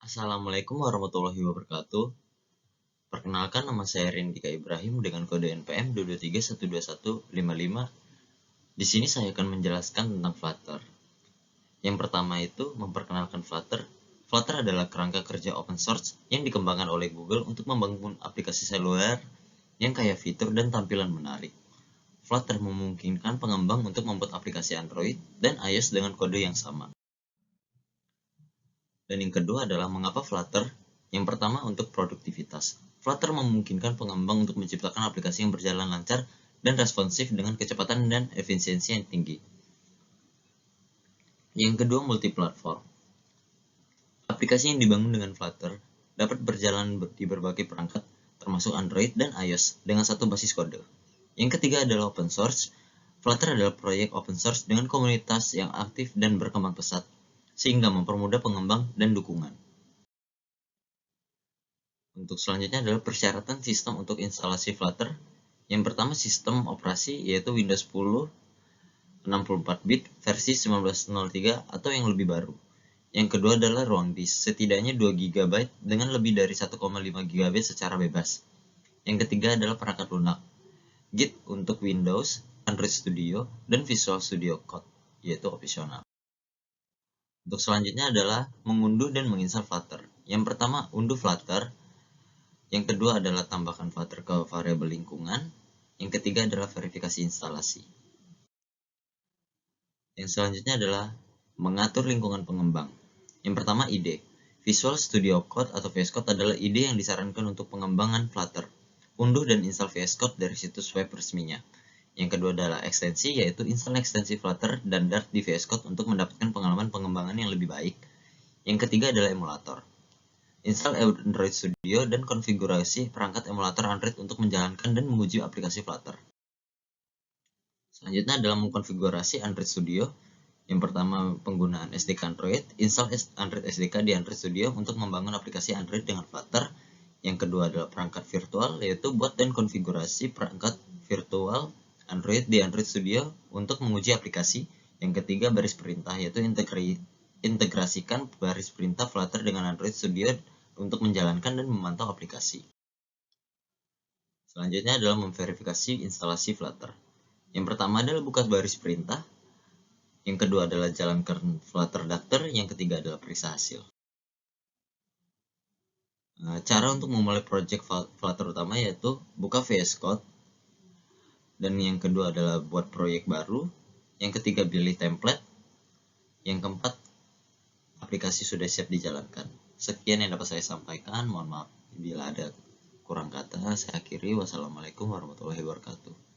Assalamualaikum warahmatullahi wabarakatuh. Perkenalkan, nama saya Rindika Ibrahim dengan kode NPM 223121155. Di sini saya akan menjelaskan tentang Flutter. Yang pertama itu memperkenalkan Flutter. Flutter adalah kerangka kerja open source yang dikembangkan oleh Google untuk membangun aplikasi seluler yang kaya fitur dan tampilan menarik. Flutter memungkinkan pengembang untuk membuat aplikasi Android dan iOS dengan kode yang sama. Dan yang kedua adalah mengapa Flutter? Yang pertama, untuk produktivitas. Flutter memungkinkan pengembang untuk menciptakan aplikasi yang berjalan lancar dan responsif dengan kecepatan dan efisiensi yang tinggi. Yang kedua, multiplatform. Aplikasi yang dibangun dengan Flutter dapat berjalan di berbagai perangkat, termasuk Android dan iOS, dengan satu basis kode. Yang ketiga adalah open source. Flutter adalah proyek open source dengan komunitas yang aktif dan berkembang pesat, sehingga mempermudah pengembang dan dukungan. Untuk selanjutnya adalah persyaratan sistem untuk instalasi Flutter. Yang pertama, sistem operasi yaitu Windows 10 64-bit versi 1903 atau yang lebih baru. Yang kedua adalah ruang disk, setidaknya 2 GB dengan lebih dari 1,5 GB secara bebas. Yang ketiga adalah perangkat lunak, Git untuk Windows, Android Studio, dan Visual Studio Code, yaitu opsional. Untuk selanjutnya adalah mengunduh dan menginstal Flutter. Yang pertama, unduh Flutter. Yang kedua adalah tambahkan Flutter ke variabel lingkungan. Yang ketiga adalah verifikasi instalasi. Yang selanjutnya adalah mengatur lingkungan pengembang. Yang pertama, ide. Visual Studio Code atau VS Code adalah ide yang disarankan untuk pengembangan Flutter. Unduh dan install VS Code dari situs web resminya. Yang kedua adalah ekstensi, yaitu install ekstensi Flutter dan Dart di VS Code untuk mendapatkan pengalaman pengembangan yang lebih baik. Yang ketiga adalah emulator. Install Android Studio dan konfigurasi perangkat emulator Android untuk menjalankan dan menguji aplikasi Flutter. Selanjutnya adalah mengkonfigurasi Android Studio. Yang pertama, penggunaan SDK Android. Install Android SDK di Android Studio untuk membangun aplikasi Android dengan Flutter. Yang kedua adalah perangkat virtual, yaitu buat dan konfigurasi perangkat virtual Android di Android Studio untuk menguji aplikasi. Yang ketiga, baris perintah, yaitu integrasikan baris perintah Flutter dengan Android Studio untuk menjalankan dan memantau aplikasi. Selanjutnya adalah memverifikasi instalasi Flutter. Yang pertama adalah buka baris perintah. Yang kedua adalah jalankan Flutter Dagger. Yang ketiga adalah periksa hasil. Cara untuk memulai project Flutter utama yaitu buka VS Code. Dan yang kedua adalah buat proyek baru. Yang ketiga pilih template. Yang keempat, aplikasi sudah siap dijalankan. Sekian yang dapat saya sampaikan. Mohon maaf bila ada kurang kata. Saya akhiri. Wassalamualaikum warahmatullahi wabarakatuh.